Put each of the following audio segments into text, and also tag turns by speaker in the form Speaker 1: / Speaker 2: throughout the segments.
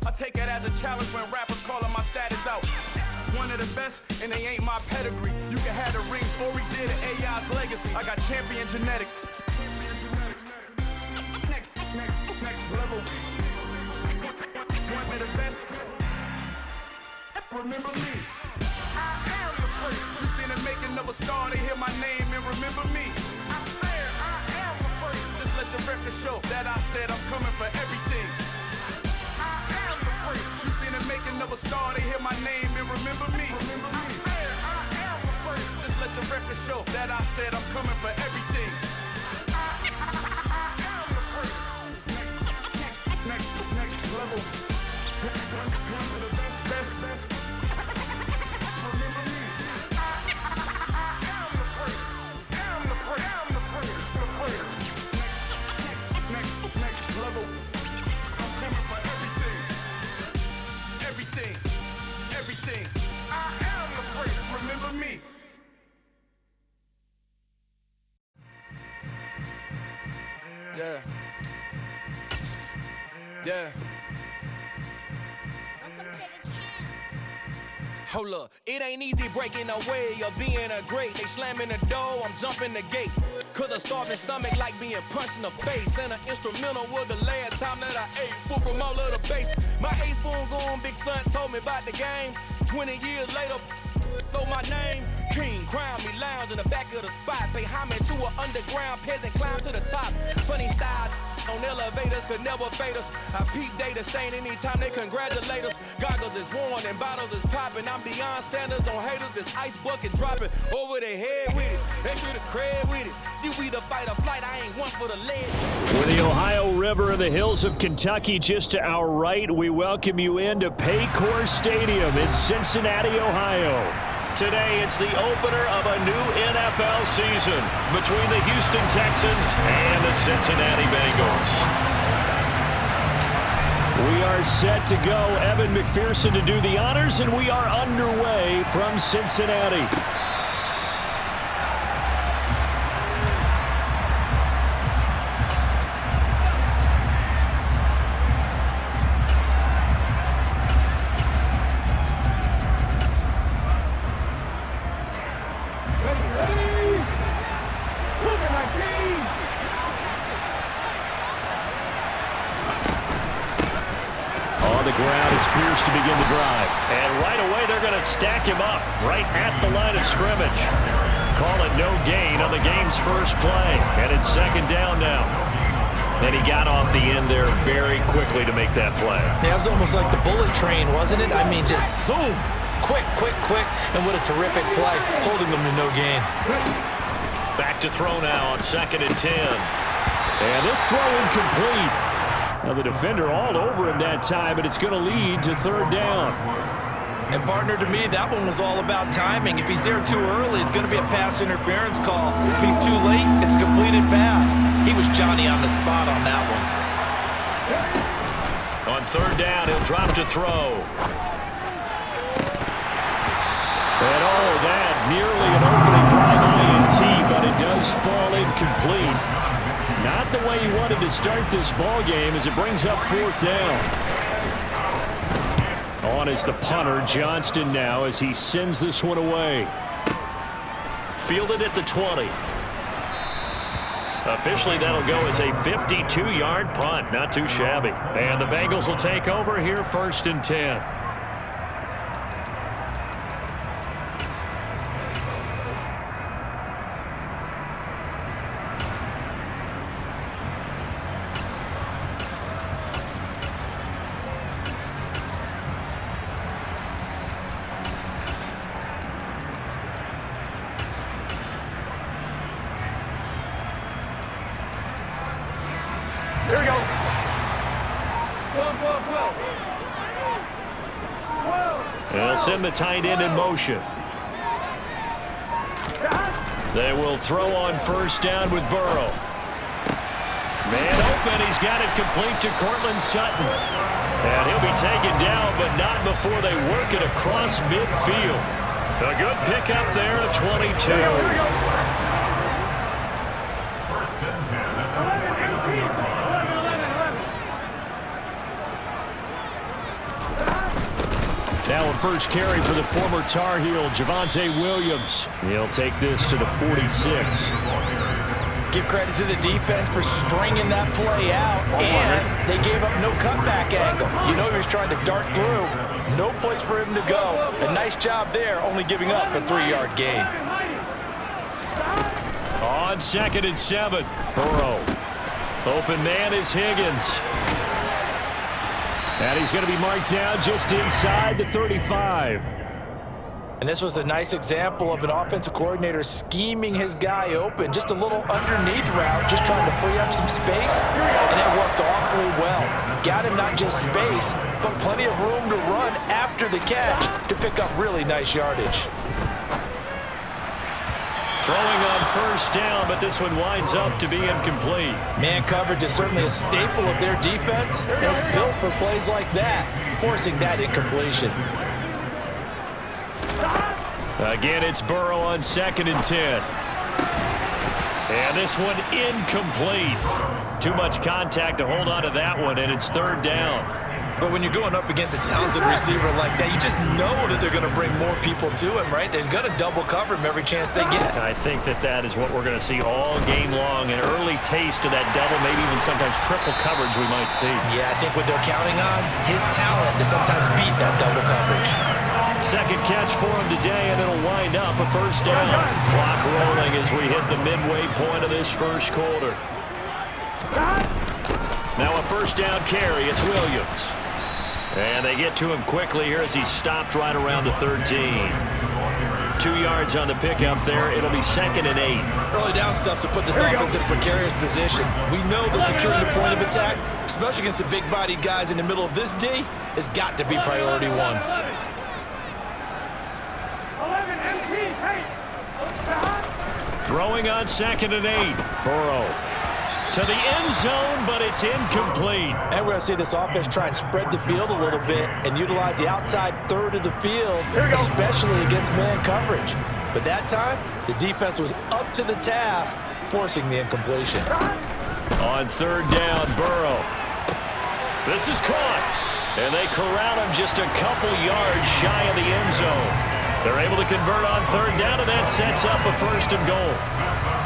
Speaker 1: I take it as a challenge when rappers calling my status out. One of the best, and they ain't my pedigree. You can have the rings, or we did it, AI's legacy. I got champion genetics. Next level. One of the best. Remember me. I am the first. You seen the making of a star, they hear my name and remember me. I swear I am the first. Just let the record show that I said I'm coming for everything. You seen the making of a star, they hear my name and remember me. I swear I am the first. Just let the record show that I said I'm coming for everything. I am the first. Next level. One of the best. Remember me. I am the first. Am the first. Next level. I'm coming for everything. Everything. I am the first. Remember me. Yeah. Hold up, it ain't easy breaking away or being a great. They slamming the door, I'm jumping the gate. Cause a starving stomach like being punched in the face. And an instrumental was the last time that I ate. Food from all of the base. My ace boom goon, big son told me about the game. 20 years later, know my name. King, crown me, lounge in the back of the spot. Pay homage to an underground peasant, climb to the top. Funny style on elevators could never fade us. I peep data stain anytime they congratulate us. Goggles is worn and bottles is popping. I'm beyond Sanders on haters, this ice bucket dropping over their head with it. Extra the cred with it. You either fight or flight, I ain't one for the lead.
Speaker 2: With the Ohio River and the hills of Kentucky just to our right, we welcome you into Paycor Stadium in Cincinnati, Ohio. Today, it's the opener of a new NFL season between the Houston Texans and the Cincinnati Bengals. We are set to go. Evan McPherson to do the honors, and we are underway from Cincinnati. To begin the drive. And right away, they're going to stack him up right at the line of scrimmage. Call it no gain on the game's first play. And it's second down now. And he got off the end there very quickly to make that play.
Speaker 3: Yeah, it was almost like the bullet train, wasn't it? I mean, just zoom. Quick. And what a terrific play, holding them to no gain.
Speaker 2: Back to throw now on 2nd and 10. And this throw incomplete. Now the defender all over him that time, but it's going to lead to 3rd down.
Speaker 3: And partner, to me, that one was all about timing. If he's there too early, it's going to be a pass interference call. If he's too late, it's a completed pass. He was Johnny on the spot on that one.
Speaker 2: On 3rd down, he'll drop to throw. And that nearly an opening drive INT, but it does fall incomplete. Not the way he wanted to start this ball game as it brings up 4th down. On is the punter, Johnston now, as he sends this one away. Fielded at the 20. Officially, that'll go as a 52-yard punt. Not too shabby. And the Bengals will take over here 1st and 10.
Speaker 4: Here we go. 12.
Speaker 2: They'll send the tight end in motion. They will throw on 1st down with Burrow. Man open. He's got it complete to Cortland Sutton. And he'll be taken down, but not before they work it across midfield. A good pickup there at 22.
Speaker 4: Here we go.
Speaker 2: Now a first carry for the former Tar Heel, Javonte Williams. He'll take this to the 46.
Speaker 3: Give credit to the defense for stringing that play out, and they gave up no cutback angle. You know he was trying to dart through. No place for him to go. A nice job there, only giving up a 3-yard gain.
Speaker 2: On 2nd and 7, Burrow. Open man is Higgins. And he's going to be marked down just inside the 35.
Speaker 3: And this was a nice example of an offensive coordinator scheming his guy open. Just a little underneath route, just trying to free up some space. And it worked awfully well. Got him not just space, but plenty of room to run after the catch to pick up really nice yardage.
Speaker 2: Throwing on first down, but this one winds up to be incomplete.
Speaker 3: Man coverage is certainly a staple of their defense. It's built for plays like that, forcing that incompletion.
Speaker 2: Again, it's Burrow on 2nd and 10. And this one incomplete. Too much contact to hold on to that one, and it's 3rd down.
Speaker 3: But when you're going up against a talented receiver like that, you just know that they're going to bring more people to him, right? They're going to double cover him every chance they get.
Speaker 2: I think that is what we're going to see all game long. An early taste of that double, maybe even sometimes triple coverage we might see.
Speaker 3: Yeah, I think what they're counting on, his talent to sometimes beat that double coverage.
Speaker 2: Second catch for him today, and it'll wind up a first down. Clock rolling as we hit the midway point of this first quarter. Now a first down carry. It's Williams. And they get to him quickly here as he stopped right around the 13. 2 yards on the pickup there. It'll be 2nd and 8.
Speaker 3: Early down stuff to put this offense in a precarious position. We know that securing the point of attack, especially against the big-bodied guys in the middle of this D, has got to be priority 1.
Speaker 2: Throwing on 2nd and 8. Burrow to the end zone, but it's incomplete.
Speaker 3: And we're going to see this offense try and spread the field a little bit and utilize the outside third of the field, especially against man coverage. But that time, the defense was up to the task, forcing the incompletion.
Speaker 2: On 3rd down, Burrow. This is caught. And they corral him just a couple yards shy of the end zone. They're able to convert on 3rd down, and that sets up a 1st and goal.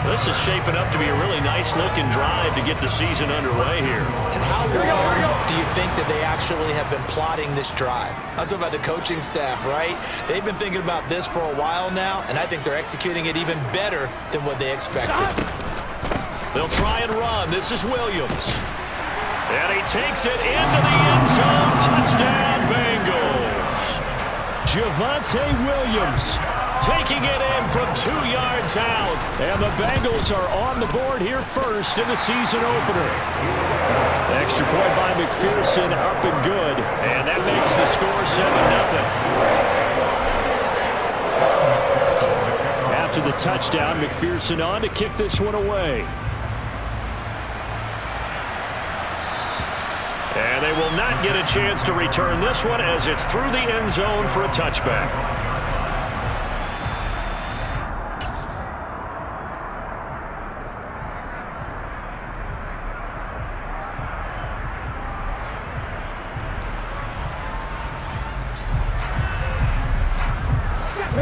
Speaker 2: This is shaping up to be a really nice-looking drive to get the season underway here.
Speaker 3: And how long do you think that they actually have been plotting this drive? I'm talking about the coaching staff, right? They've been thinking about this for a while now, and I think they're executing it even better than what they expected.
Speaker 2: They'll try and run. This is Williams. And he takes it into the end zone. Touchdown, Bengals. Javonte Williams taking it in from 2 yards out. And the Bengals are on the board here first in the season opener. The extra point by McPherson up and good. And that makes the score 7-0. After the touchdown, McPherson on to kick this one away. And they will not get a chance to return this one as it's through the end zone for a touchback.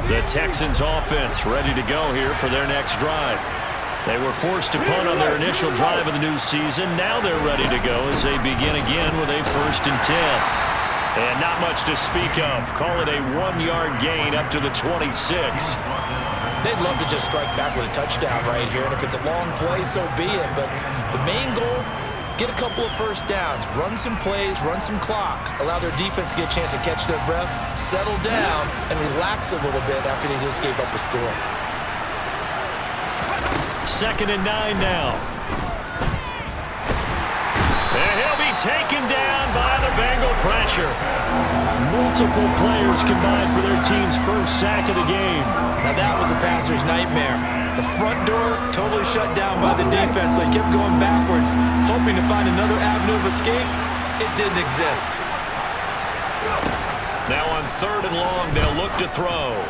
Speaker 2: The Texans offense ready to go here for their next drive. They were forced to punt on their initial drive of the new season. Now they're ready to go as they begin again with a 1st and 10. And not much to speak of. Call it a 1-yard gain up to the 26.
Speaker 3: They'd love to just strike back with a touchdown right here. And if it's a long play, so be it. But the main goal, get a couple of first downs, run some plays, run some clock, allow their defense to get a chance to catch their breath, settle down, and relax a little bit after they just gave up a score.
Speaker 2: 2nd and 9 now. And he'll be taken down by the Bengal pressure. Multiple players combined for their team's first sack of the game.
Speaker 3: Now that was a passer's nightmare. The front door totally shut down by the defense, so he kept going backwards, hoping to find another avenue of escape. It didn't exist.
Speaker 2: Now on 3rd and long, they'll look to throw.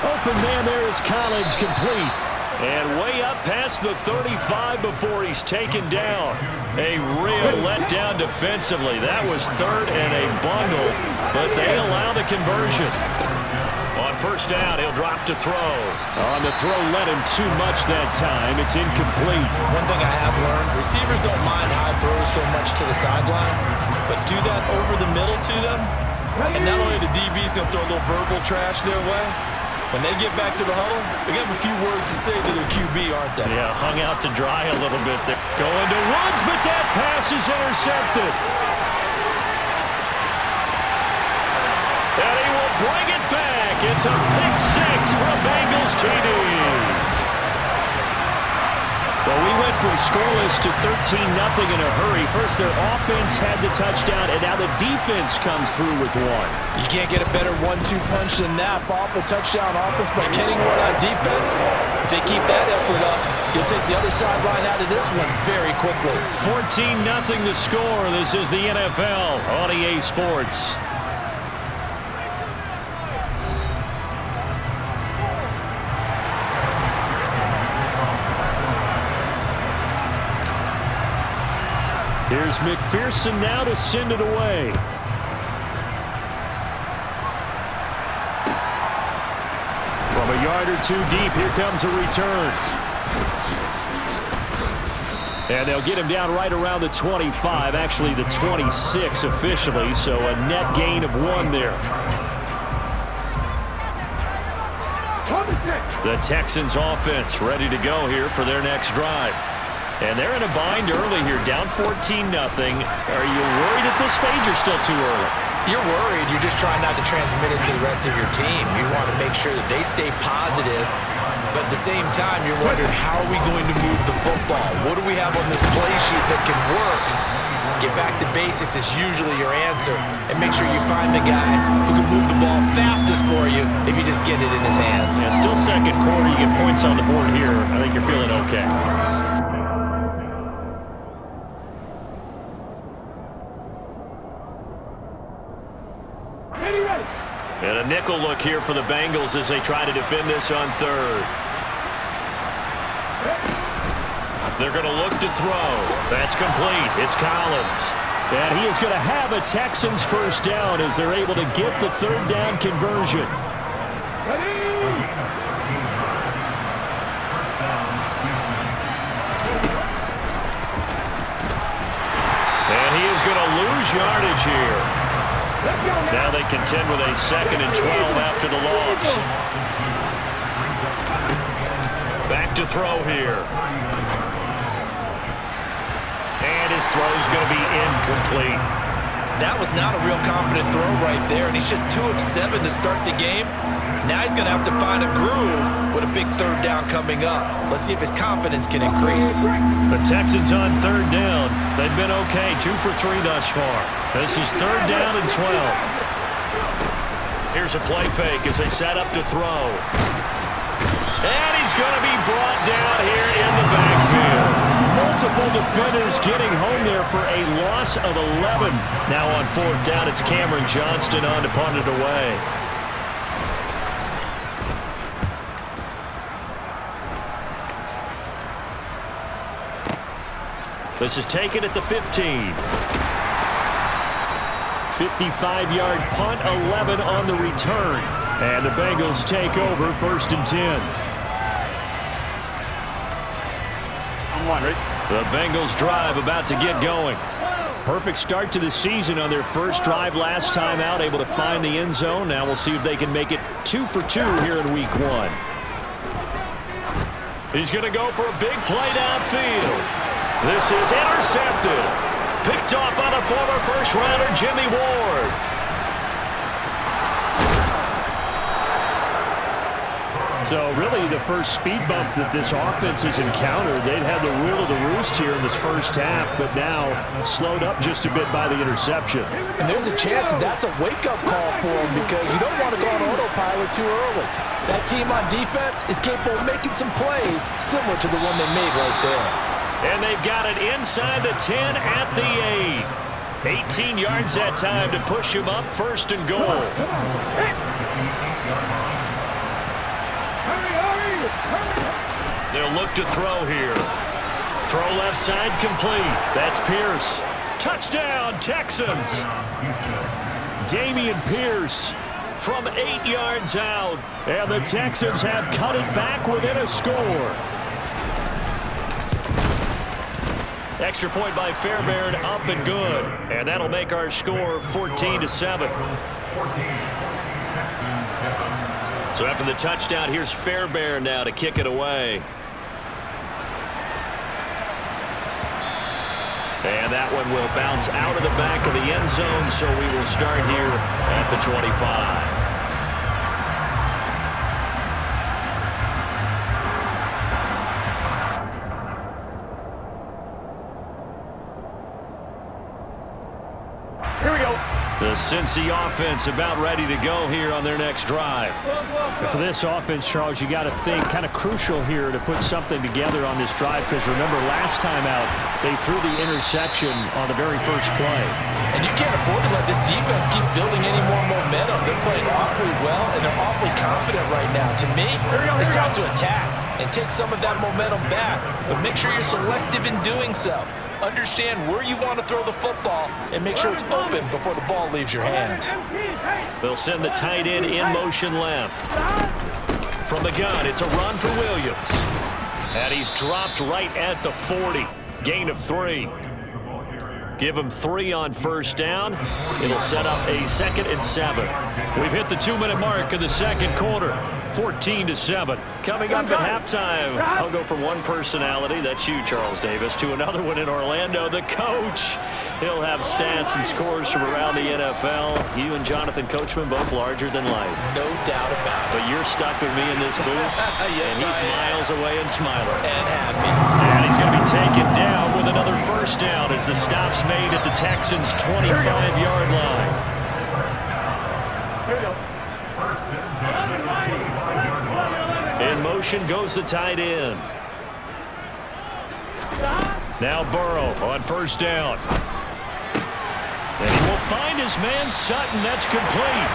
Speaker 2: Open man there is Collins, complete. And way up past the 35 before he's taken down. A real letdown defensively. That was third and a bundle, but they allow the conversion. On first down, he'll drop to throw. On the throw, led him too much that time. It's incomplete.
Speaker 3: One thing I have learned, receivers don't mind high throws so much to the sideline, but do that over the middle to them, and not only the DB's going to throw a little verbal trash their way, when they get back to the huddle, they're going to have a few words to say to their QB, aren't they?
Speaker 2: Yeah, hung out to dry a little bit there. Going to Woods, but that pass is intercepted. And he will bring it back. It's a pick six for a Bengals TD. Well, we went from scoreless to 13-0 in a hurry. First, their offense had the touchdown, and now the defense comes through with one.
Speaker 3: You can't get a better 1-2 punch than that. Fall off a touchdown offense by getting one on defense. If they keep that effort up, you'll take the other sideline out of this one very quickly.
Speaker 2: 14-0 the score. This is the NFL on EA Sports. Here's McPherson now to send it away. From a yard or two deep, here comes a return. And they'll get him down right around the 25, actually the 26 officially, so a net gain of 1 there. The Texans offense ready to go here for their next drive. And they're in a bind early here, down 14-0. Are you worried at this stage or still too early?
Speaker 3: You're worried. You're just trying not to transmit it to the rest of your team. You want to make sure that they stay positive, but at the same time, you're wondering, how are we going to move the football? What do we have on this play sheet that can work? Get back to basics is usually your answer, and make sure you find the guy who can move the ball fastest for you if you just get it in his hands.
Speaker 2: Yeah, still second quarter. You get points on the board here. I think you're feeling okay. And a nickel look here for the Bengals as they try to defend this on third. They're going to look to throw. That's complete. It's Collins. And he is going to have a Texans first down as they're able to get the third down conversion. And he is going to lose yardage here. Now they contend with a 2nd and 12 after the loss. Back to throw here. And his throw is going to be incomplete.
Speaker 3: That was not a real confident throw right there, and he's just 2 of 7 to start the game. Now he's going to have to find a groove with a big third down coming up. Let's see if his confidence can increase.
Speaker 2: The Texans on third down. They've been okay, 2 for 3 thus far. This is third down and 12. Here's a play fake as they set up to throw. And he's going to be brought down here in the backfield. Multiple defenders getting home there for a loss of 11. Now on fourth down, it's Cameron Johnston on to punt it away. This is taken at the 15. 55-yard punt, 11 on the return. And the Bengals take over 1st and 10.
Speaker 4: I'm on, Rick.
Speaker 2: The Bengals drive about to get going. Perfect start to the season on their first drive last time out, able to find the end zone. Now we'll see if they can make it 2 for 2 here in week 1. He's going to go for a big play downfield. This is intercepted. Picked off by the former first-rounder Jimmy Ward. So really the first speed bump that this offense has encountered. They'd had the rule of the roost here in this first half, but now slowed up just a bit by the interception.
Speaker 3: And there's a chance that's a wake-up call for them, because you don't want to go on autopilot too early. That team on defense is capable of making some plays similar to the one they made right there.
Speaker 2: And they've got it inside the 10 at the 8. 18 yards that time to push him up 1st and goal. They'll look to throw here. Throw left side complete. That's Pierce. Touchdown, Texans. Dameon Pierce from 8 yards out. And the Texans have cut it back within a score. Extra point by Fairbairn, up and good. And that'll make our score 14-7. So after the touchdown, here's Fairbairn now to kick it away. And that one will bounce out of the back of the end zone, so we will start here at the 25.
Speaker 4: Here we go.
Speaker 2: The Cincy offense about ready to go here on their next drive.
Speaker 5: For this offense, Charles, you got to think kind of crucial here to put something together on this drive, because remember last time out they threw the interception on the very first play.
Speaker 3: And you can't afford to let this defense keep building any more momentum. They're playing awfully well, and they're awfully confident right now. To me, it's time to attack and take some of that momentum back, but make sure you're selective in doing so. Understand where you want to throw the football and make sure it's open before the ball leaves your hands.
Speaker 2: They'll send the tight end in motion left. From the gun, it's a run for Williams. And he's dropped right at the 40. Gain of 3. Give him 3 on first down. It'll set up a 2nd and 7. We've hit the 2-minute mark of the second quarter. 14-7. Coming up at halftime, I'll go from one personality, that's you, Charles Davis, to another one in Orlando, the coach. He'll have stats and scores from around the NFL. You and Jonathan Coachman both larger than life.
Speaker 3: No doubt about it.
Speaker 2: But you're stuck with me in this booth,
Speaker 3: Yes,
Speaker 2: and he's miles away and smiling.
Speaker 3: And happy.
Speaker 2: And he's going to be taken down with another first down as the stop's made at the Texans' 25-yard line.
Speaker 4: Here we go.
Speaker 2: In motion goes the tight end. Now Burrow on first down. And he will find his man Sutton. That's complete.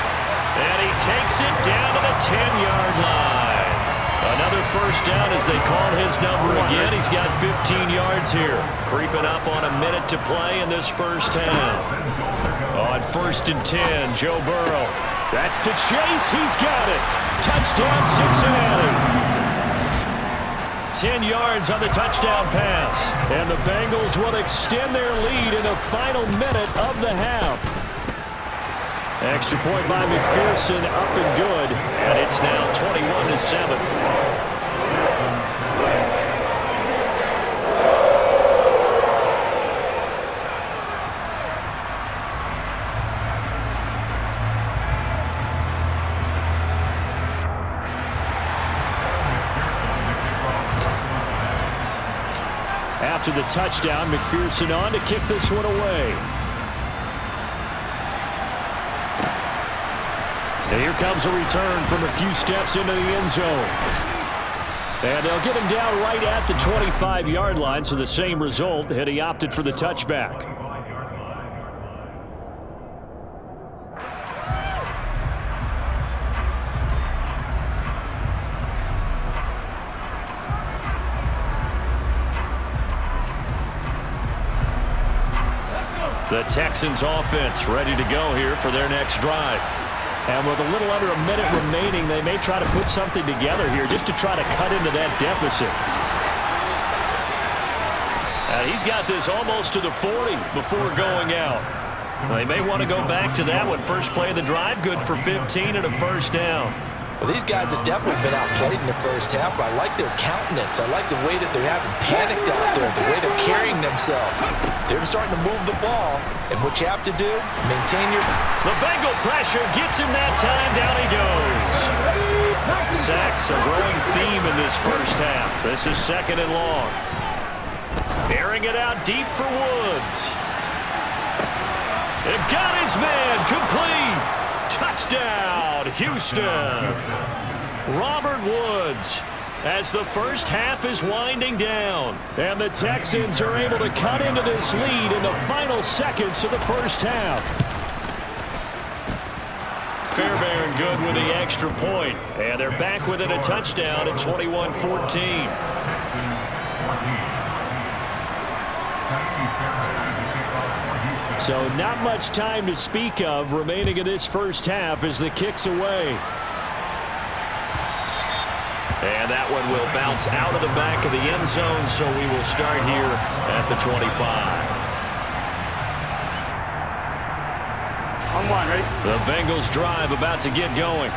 Speaker 2: And he takes it down to the 10-yard line. Another first down as they call his number again. He's got 15 yards here. Creeping up on a minute to play in this first half. On 1st and 10, Joe Burrow. That's to Chase. He's got it. Touchdown, Cincinnati. 10 yards on the touchdown pass. And the Bengals will extend their lead in the final minute of the half. Extra point by McPherson, up and good. And it's now 21-7. After the touchdown, McPherson on to kick this one away. And here comes a return from a few steps into the end zone. And they'll get him down right at the 25-yard line, so the same result, and he opted for the touchback. The Texans offense ready to go here for their next drive. And with a little under a minute remaining, they may try to put something together here just to try to cut into that deficit. And he's got this almost to the 40 before going out. Well, they may want to go back to that one. First play of the drive, good for 15 and a first down.
Speaker 3: Well, these guys have definitely been outplayed in the first half, but I like their countenance. I like the way that they're having panicked out there, the way they're carrying themselves. They're starting to move the ball, and what you have to do, maintain your...
Speaker 2: The Bengal pressure gets him that time. Down he goes. Sacks, a growing theme in this first half. This is 2nd and long. Airing it out deep for Woods. It got his man complete. Touchdown, Houston. Robert Woods as the first half is winding down. And the Texans are able to cut into this lead in the final seconds of the first half. Fairbairn good with the extra point. And they're back within a touchdown at 21-14. So not much time to speak of remaining in this first half as the kick's away.
Speaker 5: And that one will bounce out of the back of the end zone, so we will start here at the 25.
Speaker 4: On one, ready?
Speaker 2: The Bengals drive about to get going.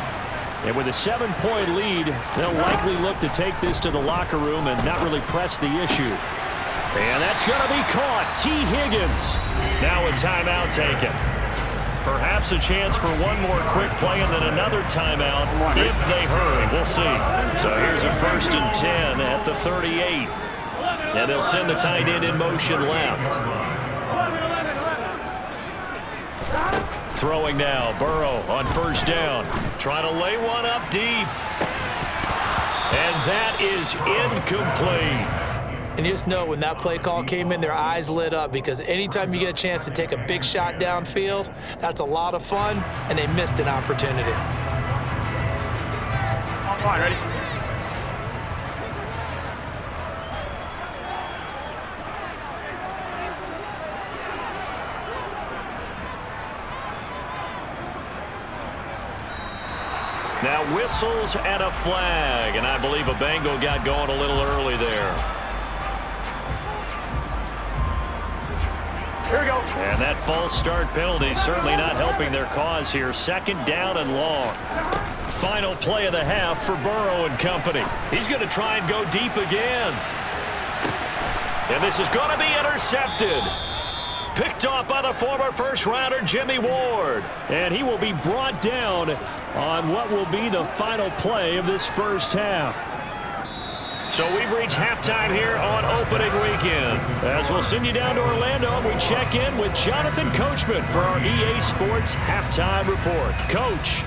Speaker 2: And with a 7-point lead, they'll likely look to take this to the locker room and not really press the issue. And that's going to be caught. T. Higgins. Now a timeout taken. Perhaps a chance for one more quick play and then another timeout if they hurry. We'll see. So here's a 1st and 10 at the 38. And they'll send the tight end in motion left. Throwing now. Burrow on 1st down. Trying to lay one up deep. And that is incomplete.
Speaker 3: And you just know when that play call came in, their eyes lit up because anytime you get a chance to take a big shot downfield, that's a lot of fun, and they missed an opportunity.
Speaker 4: On one, ready?
Speaker 2: Now whistles and a flag, and I believe a Bengal got going a little early there.
Speaker 4: Here we go.
Speaker 2: And that false start penalty certainly not helping their cause here. 2nd down and long. Final play of the half for Burrow and company. He's going to try and go deep again. And this is going to be intercepted. Picked off by the former first-rounder Jimmy Ward. And he will be brought down on what will be the final play of this first half. So we've reached halftime here on opening weekend. As we'll send you down to Orlando, and we check in with Jonathan Coachman for our EA Sports Halftime Report. Coach.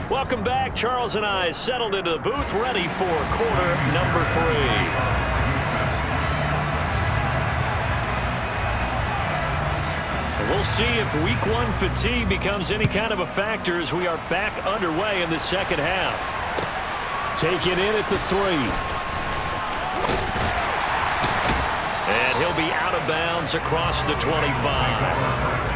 Speaker 2: Welcome back. Charles and I settled into the booth, ready for quarter number 3. We'll see if week 1 fatigue becomes any kind of a factor as we are back underway in the second half. Taken in at the 3. And he'll be out of bounds across the 25.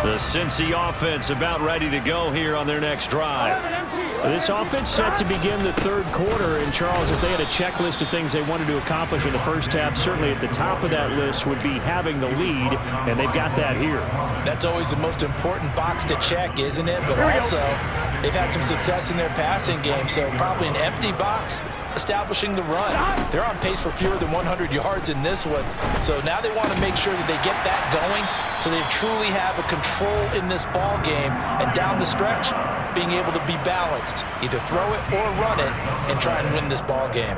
Speaker 2: The Cincy offense about ready to go here on their next drive. This offense set to begin the 3rd quarter. And, Charles, if they had a checklist of things they wanted to accomplish in the first half, certainly at the top of that list would be having the lead, and they've got that here. That's always the most important box to check, isn't it? But also, they've had some success in their passing game, so probably an empty box establishing the run. They're on pace for fewer than 100 yards in this one, so now they want to make sure that they get that going so they truly have a control in this ball game, and down the stretch, being able to be balanced, either throw it or run it, and try and win this ball game.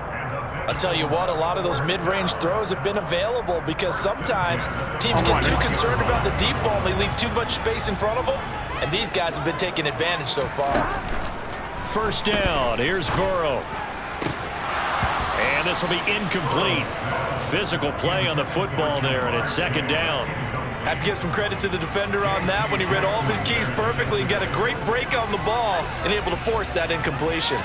Speaker 2: I'll tell you what, a lot of those mid-range throws have been available because sometimes teams get too concerned about the deep ball and they leave too much space in front of them, and these guys have been taking advantage so far. 1st down, here's Burrow. And this will be incomplete. Physical play on the football there, and it's 2nd down. I have to give some credit to the defender on that when he read all of his keys perfectly and got a great break on the ball and able to force that incompletion.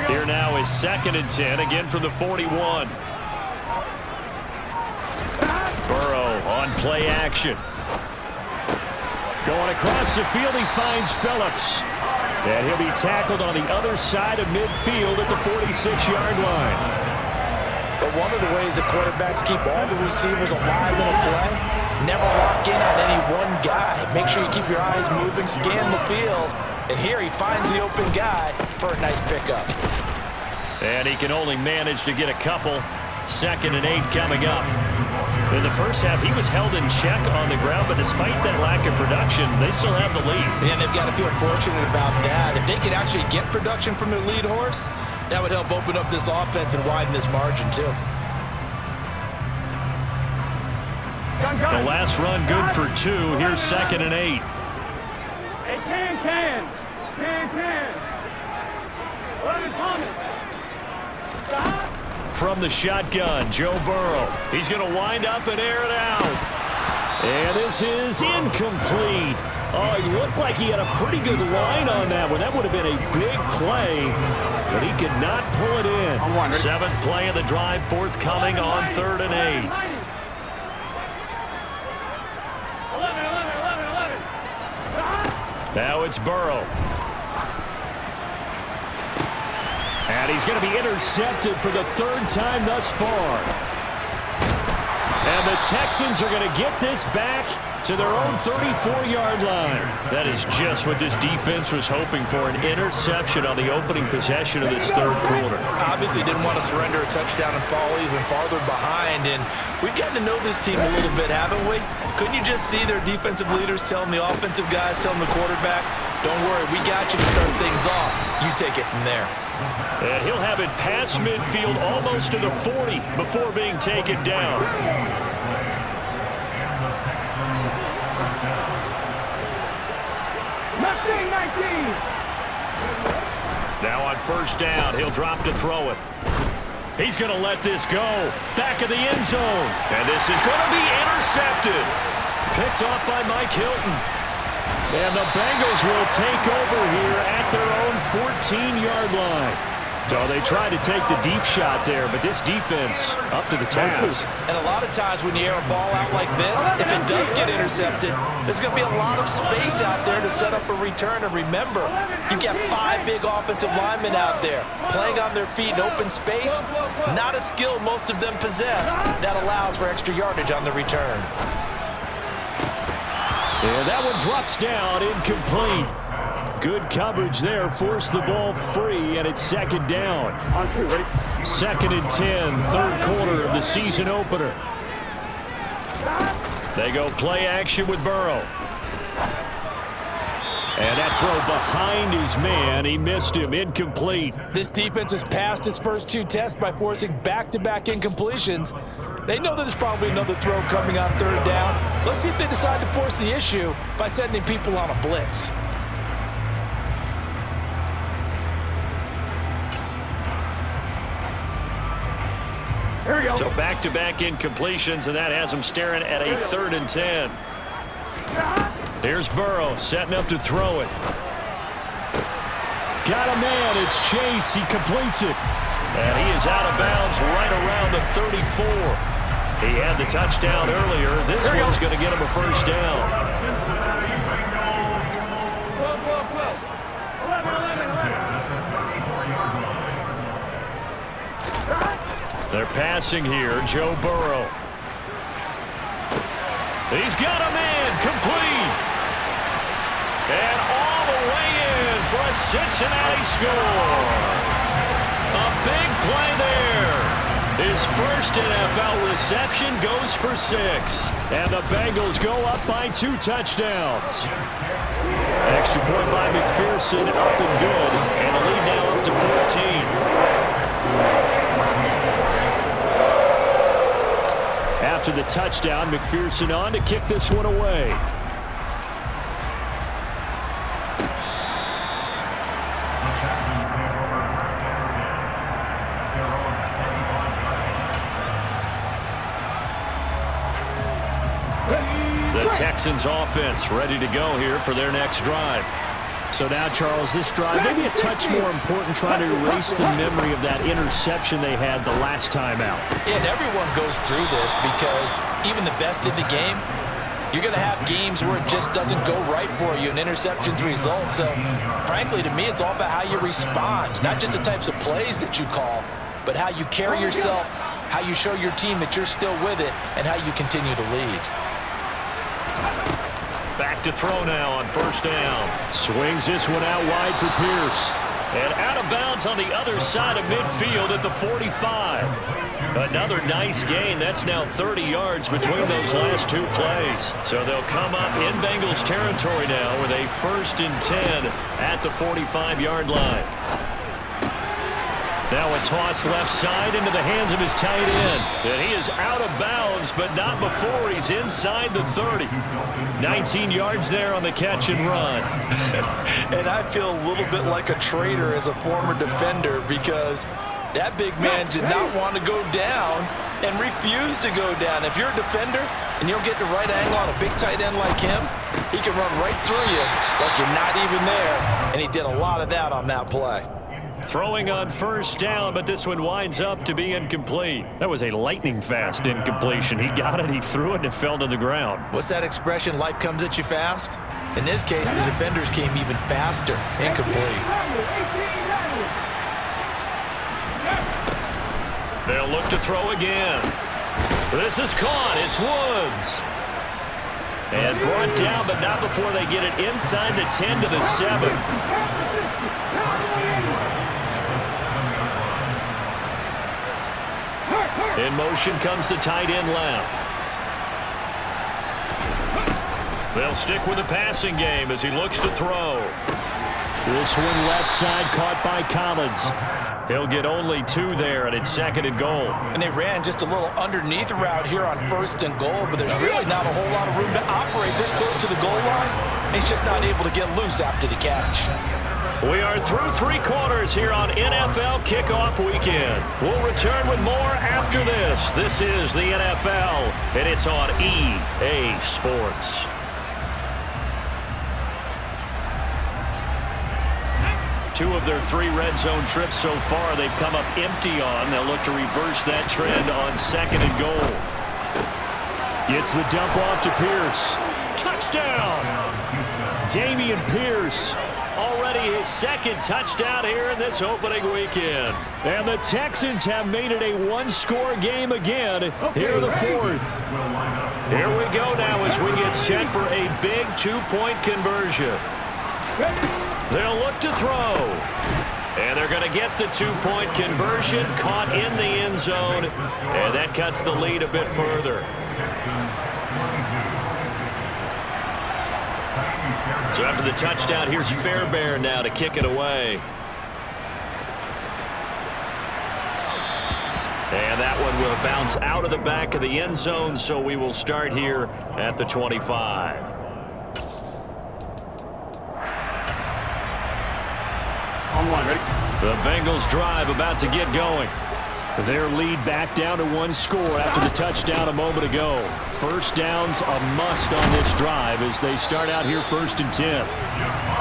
Speaker 2: Here now is 2nd and 10, again from the 41. Burrow on play action. Going across the field, he finds Phillips. And he'll be tackled on the other side of midfield at the 46-yard line. But one of the ways that quarterbacks keep all the receivers alive in a play, never lock in on any one guy. Make sure you keep your eyes moving, scan the field. And here he finds the open guy for a nice pickup. And he can only manage to get a couple. 2nd and 8 coming up. In the first half, he was held in check on the ground, but despite that lack of production, they still have the lead.
Speaker 3: And they've got to feel fortunate about that. If they could actually get production from their lead horse, that would help open up this offense and widen this margin, too.
Speaker 2: The last run good for 2. Here's 2nd and 8.
Speaker 4: Hey, can. 11 Thomas. Stop.
Speaker 2: From the shotgun, Joe Burrow. He's going to wind up and air it out. And this is incomplete. Oh, he looked like he had a pretty good line on that one. That would have been a big play, but he could not pull it in. 7th play of the drive, forthcoming on 3rd and 8.
Speaker 4: 11.
Speaker 2: Now it's Burrow. And he's going to be intercepted for the 3rd time thus far. And the Texans are going to get this back to their own 34-yard line. That is just what this defense was hoping for, an interception on the opening possession of this 3rd quarter.
Speaker 3: Obviously didn't want to surrender a touchdown and fall even farther behind. And we've gotten to know this team a little bit, haven't we? Couldn't you just see their defensive leaders telling the offensive guys, telling the quarterback, don't worry, we got you to start things off. You take it from there.
Speaker 2: And he'll have it past midfield almost to the 40 before being taken down. Now on 1st down, he'll drop to throw it. He's going to let this go. Back of the end zone. And this is going to be intercepted. Picked off by Mike Hilton. And the Bengals will take over here at their own 14-yard line. So they tried to take the deep shot there, but this defense up to the task.
Speaker 3: And a lot of times when you air a ball out like this, if it does get intercepted, there's going to be a lot of space out there to set up a return. And remember, you've got 5 big offensive linemen out there playing on their feet in open space. Not a skill most of them possess that allows for extra yardage on the return.
Speaker 2: And that one drops down, incomplete. Good coverage there, forced the ball free, and it's 2nd down.
Speaker 4: On 2, ready?
Speaker 2: 2nd and 10, 3rd quarter of the season opener. They go play action with Burrow. And that throw behind his man, he missed him, incomplete.
Speaker 3: This defense has passed its first 2 tests by forcing back-to-back incompletions. They know that there's probably another throw coming on 3rd down. Let's see if they decide to force the issue by sending people on a blitz.
Speaker 2: So back-to-back incompletions, and that has them staring at a 3rd and 10. Here's Burrow setting up to throw it. Got a man. It's Chase. He completes it. And he is out of bounds right around the 34. He had the touchdown earlier. This one's going to get him a 1st down. 11. They're passing here. Joe Burrow. He's got a man. Complete. And all the way in for a Cincinnati score. A big play there. His first NFL reception goes for 6. And the Bengals go up by 2 touchdowns. Extra point by McPherson, up and good. And the lead now up to 14. After the touchdown, McPherson on to kick this one away. The Texans offense ready to go here for their next drive. So now, Charles, this drive maybe a touch more important, trying to erase the memory of that interception they had the last time out.
Speaker 3: Yeah, and everyone goes through this because even the best in the game, you're going to have games where it just doesn't go right for you and interceptions result. So, frankly, to me, it's all about how you respond, not just the types of plays that you call, but how you carry yourself, how you show your team that you're still with it, and how you continue to lead.
Speaker 2: Back to throw now on 1st down. Swings this one out wide for Pierce. And out of bounds on the other side of midfield at the 45. Another nice gain. That's now 30 yards between those last two plays. So they'll come up in Bengals territory now with a 1st and 10 at the 45-yard line. Now a toss left side into the hands of his tight end. And he is out of bounds, but not before he's inside the 30. 19 yards there on the catch and run.
Speaker 3: And I feel a little bit like a traitor as a former defender because that big man did not want to go down and refused to go down. If you're a defender and you'll get the right angle on a big tight end like him, he can run right through you like you're not even there. And he did a lot of that on that play.
Speaker 2: Throwing on 1st down, but this one winds up to be incomplete. That was a lightning-fast incompletion. He got it, he threw it, and it fell to the ground.
Speaker 3: What's that expression, life comes at you fast? In this case, the defenders came even faster. Incomplete.
Speaker 2: They'll look to throw again. This is caught. It's Woods. And brought down, but not before they get it inside the 10 to the 7. In motion comes the tight end left. They'll stick with the passing game as he looks to throw.
Speaker 5: This one left side caught by Collins.
Speaker 2: He'll get only 2 there, and it's 2nd and goal.
Speaker 3: And they ran just a little underneath route here on 1st and goal, but there's really not a whole lot of room to operate this close to the goal line. He's just not able to get loose after the catch.
Speaker 2: We are through 3 quarters here on NFL Kickoff Weekend. We'll return with more after this. This is the NFL, and it's on EA Sports. Two of their 3 red zone trips so far they've come up empty on. They'll look to reverse that trend on 2nd and goal.
Speaker 5: Gets the dump off to Pierce.
Speaker 2: Touchdown!
Speaker 5: Dameon Pierce.
Speaker 2: Already his 2nd touchdown here in this opening weekend.
Speaker 5: And the Texans have made it a 1-score game again here in the 4th.
Speaker 2: Here we go now as we get set for a big 2-point conversion. They'll look to throw. And they're going to get the 2-point conversion, caught in the end zone, and that cuts the lead a bit further. So after the touchdown, here's Fairbairn now to kick it away. And that one will bounce out of the back of the end zone, so we will start here at the 25. The Bengals drive about to get going.
Speaker 5: Their lead back down to 1 score after the touchdown a moment ago. 1st down's a must on this drive as they start out here 1st and 10.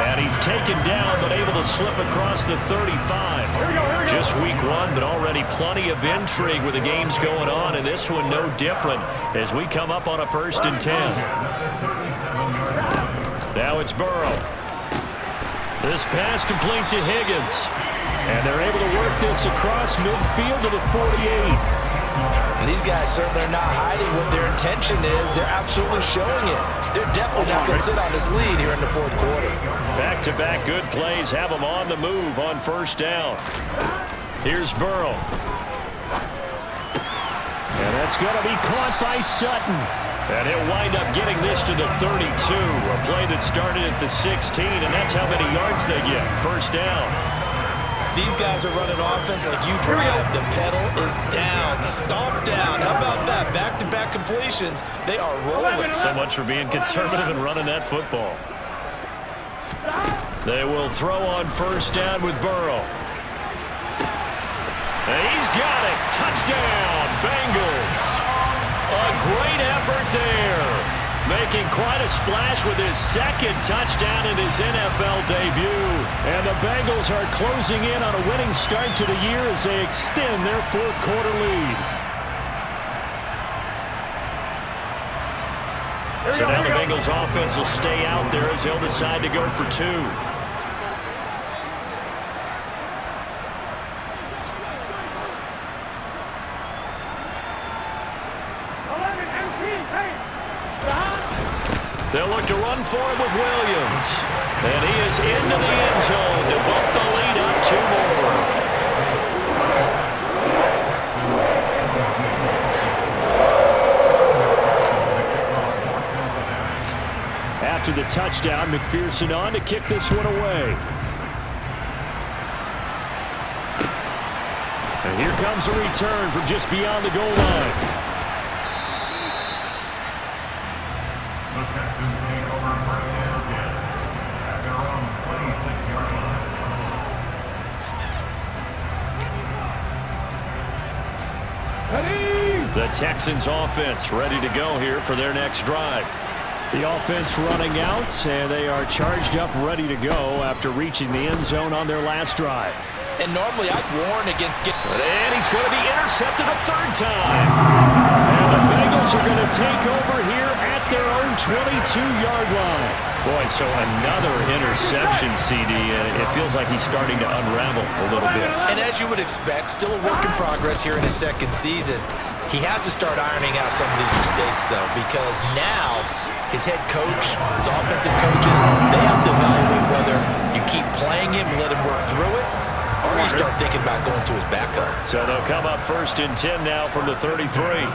Speaker 2: And he's taken down but able to slip across the 35. Just week 1, but already plenty of intrigue with the games going on, and this one no different as we come up on a 1st and 10. Now it's Burrow. This pass complete to Higgins.
Speaker 5: And they're able to work this across midfield to the 48.
Speaker 3: And these guys certainly are not hiding what their intention is. They're absolutely showing it. They're definitely not going to sit on this lead here in the 4th quarter.
Speaker 2: Back-to-back good plays have them on the move on 1st down. Here's Burrow.
Speaker 5: And that's going to be caught by Sutton.
Speaker 2: And he'll wind up getting this to the 32. A play that started at the 16, and that's how many yards they get. 1st down.
Speaker 3: These guys are running offense like you drive. The pedal is down. Stomp down. How about that? Back-to-back completions. They are rolling.
Speaker 2: So much for being conservative and running that football. They will throw on 1st down with Burrow. And he's got it. Touchdown, Bengals. A great effort there. Making quite a splash with his 2nd touchdown in his NFL debut.
Speaker 5: And the Bengals are closing in on a winning start to the year as they extend their 4th quarter lead.
Speaker 2: So now the Bengals offense will stay out there as they'll decide to go for 2. They'll look to run for it with Williams. And he is into the end zone to bump the lead up 2 more.
Speaker 5: After the touchdown, McPherson on to kick this one away. And here comes a return from just beyond the goal line.
Speaker 6: The Texans take over first and 10 at their own 26-yard line.
Speaker 2: The Texans offense ready to go here for their next drive.
Speaker 5: The offense running out, and they are charged up, ready to go after reaching the end zone on their last drive.
Speaker 3: And normally I'd warn against getting...
Speaker 2: And he's going to be intercepted a 3rd time.
Speaker 5: And the Bengals are going to take over here at their own 22-yard line.
Speaker 2: Boy, so another interception, CD. It feels like he's starting to unravel a little bit.
Speaker 3: And as you would expect, still a work in progress here in his 2nd season. He has to start ironing out some of these mistakes, though, because now his head coach, his offensive coaches, they have to evaluate whether you keep playing him and let him work through it, or you start thinking about going to his backup.
Speaker 2: So they'll come up 1st and 10 now from the 33.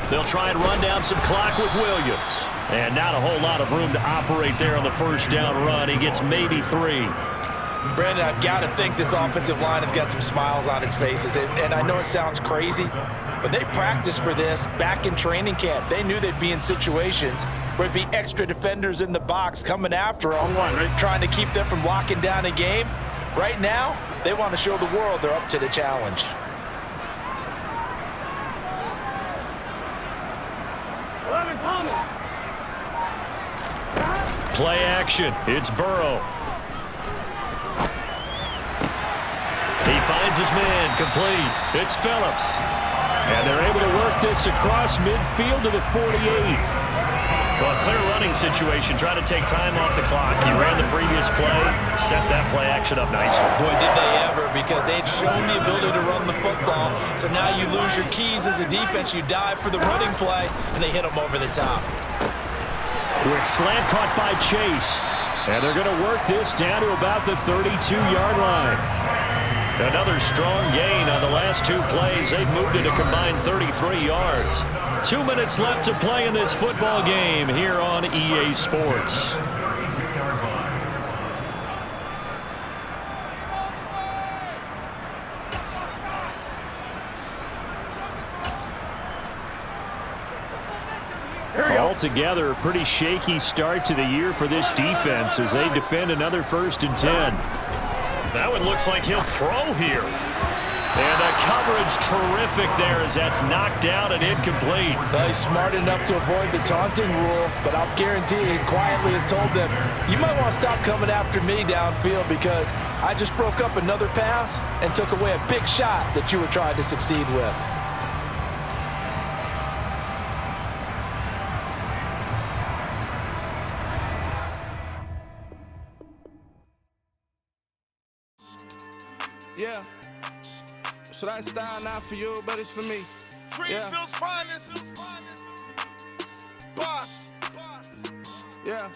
Speaker 2: They'll try and run down some clock with Williams. And not a whole lot of room to operate there on the 1st down run. He gets maybe 3.
Speaker 3: Brandon, I've got to think this offensive line has got some smiles on its faces. And I know it sounds crazy, but they practiced for this back in training camp. They knew they'd be in situations where it'd be extra defenders in the box coming after them, trying to keep them from locking down a game. Right now, they want to show the world they're up to the challenge.
Speaker 2: Play action. It's Burrow. He finds his man, complete. It's Phillips. And they're able to work this across midfield to the 48. Well, a clear running situation. Try to take time off the clock. He ran the previous play, set that play action up nicely.
Speaker 3: Boy, did they ever, because they'd shown the ability to run the football. So now you lose your keys as a defense. You dive for the running play, and they hit them over the top.
Speaker 5: Quick slant caught by Chase. And they're going to work this down to about the 32-yard line.
Speaker 2: Another strong gain on the last 2 plays. They've moved it a combined 33 yards. 2 minutes left to play in this football game here on EA Sports.
Speaker 5: Altogether, a pretty shaky start to the year for this defense as they defend another 1st and 10.
Speaker 2: That one looks like he'll throw here. And the coverage terrific there as that's knocked down and incomplete.
Speaker 3: He's smart enough to avoid the taunting rule, but I'll guarantee he quietly has told them, you might want to stop coming after me downfield because I just broke up another pass and took away a big shot that you were trying to succeed with.
Speaker 7: Yeah. So that style not for you, but it's for me.
Speaker 8: Greenfield's finest. Boss.
Speaker 7: Yeah.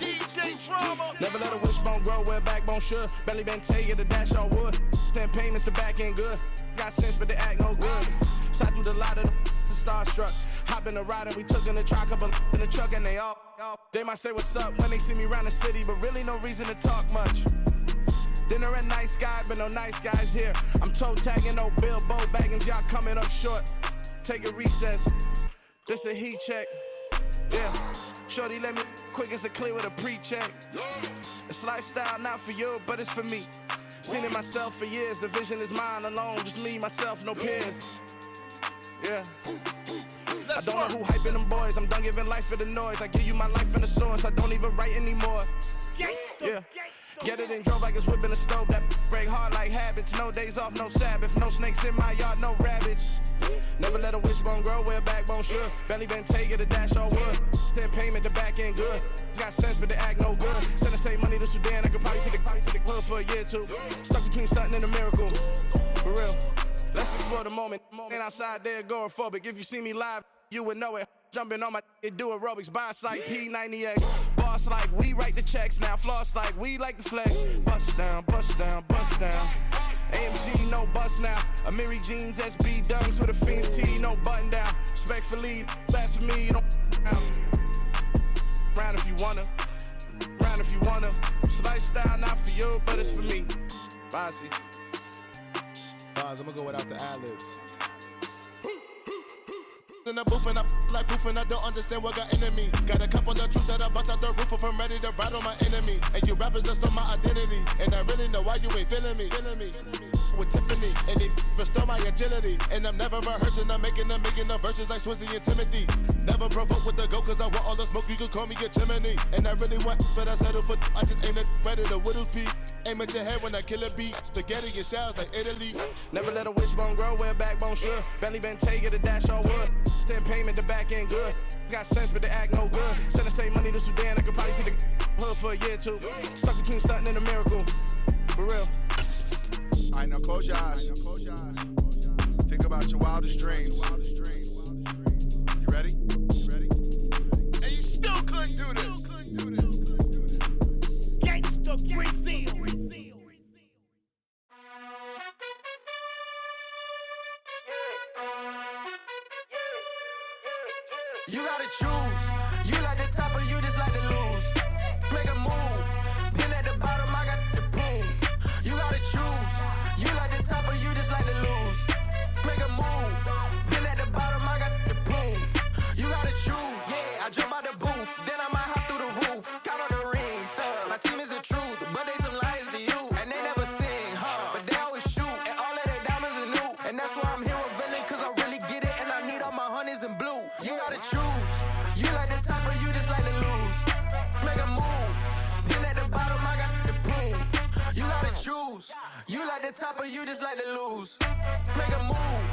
Speaker 8: DJ Drama.
Speaker 7: Never let a wishbone grow where a backbone should. Belly been taken to dash all wood. 10 payments to back end good. Got sense, but they act no good. Shot through the lot of the starstruck. Hop in the ride and we took in the truck, up in the truck and they all. They might say what's up when they see me around the city, but really no reason to talk much. Dinner a nice guy, but no nice guys here. I'm toe tagging, no Bilbo bagging, y'all coming up short. Take a recess. This a heat check. Yeah. Shorty let me quick as a clear with a pre-check. It's lifestyle not for you, but it's for me. Seen it myself for years. The vision is mine alone. Just me, myself, no peers. Yeah. I don't know who hyping them boys. I'm done giving life for the noise. I give you my life in the source. I don't even write anymore. Yeah. Get it and drove like it's whipping a stove. That break hard like habits. No days off, no Sabbath. No snakes in my yard, no rabbits. Never let a wishbone grow where a backbone should. Belly been taken to dash all wood. 10 payment, the back end good. Got sense, but they act no good. Send the same money to Sudan. I could probably take the club for a year or two. Stuck between stunting and a miracle. For real. Let's explore the moment. Ain't outside there agoraphobic. If you see me live, you would know it. Jumping on my do aerobics, bounce like P98. Boss like we write the checks now, floss like we like the flex. Bust down, bust down, bust down. AMG, no bust now. Amiri jeans, SB dunks with a Fiends tee, no button down. Respectfully, that's for me, you don't round if you wanna. Round if you wanna. It's lifestyle, not for you, but it's for me. Bossy.
Speaker 8: I'm gonna go without the ad-libs. In the booth and I like proof and I don't understand what got into me. Got a couple of truths that I bust out the roof if I'm ready to rattle my enemy. And you rappers just stole my identity, and I really know why you ain't feeling me. With Tiffany, and they restore my agility. And I'm never rehearsing, I'm making the verses like Swizzy and Timothy. Never provoke with the go, cause I want all the smoke, you can call me a chimney. And I really want, but I settle for, I just ain't ready to Whittles Peak. Aim at your head when I kill a beat. Spaghetti and shells like Italy.
Speaker 7: Never let a wishbone grow where a backbone should. Bentley Bentayga, the dash all wood. 10 payment, the back end good. Got sense, but they act no good. Send the same money to Sudan, I could probably feed the hood for a year or two. Stuck between stunting and a miracle. For real.
Speaker 8: Alright, now close your eyes. Think about your wildest dreams. You ready? And you still couldn't do this.
Speaker 4: Gangsta Brazil.
Speaker 1: You gotta choose. You like the top or you just like to lose. Make a move. Been at the bottom, I got the proof. You gotta choose. You like the top or you just like to lose. Make a move. Been at the bottom, I got the proof. You gotta choose. Yeah, I jump out the booth. Then I might hop through the roof. Count all the rings. My team is the truth, but they some liars to you. And they never sing, but they always shoot. And all of their diamonds are new. And that's why I'm here with villain, cause I really get it. And I need all my honeys in blue. You gotta choose. You like the top or you just like to lose. Make a move. Been at the bottom, I got the proof. You gotta choose. You like the top or you just like to lose. Make a move.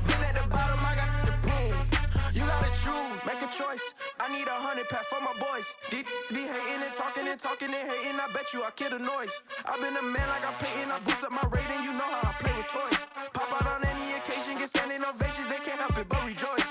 Speaker 1: Been at the bottom, I got the proof. You gotta choose. Make a choice. I need 100 pack for my boys. Be hating and talking and hating. I bet you I kill the noise. I've been a man like I'm Peyton. I boost up my rating. You know how I play with toys. Pop out on any occasion, get standing ovations. They can't help it but rejoice.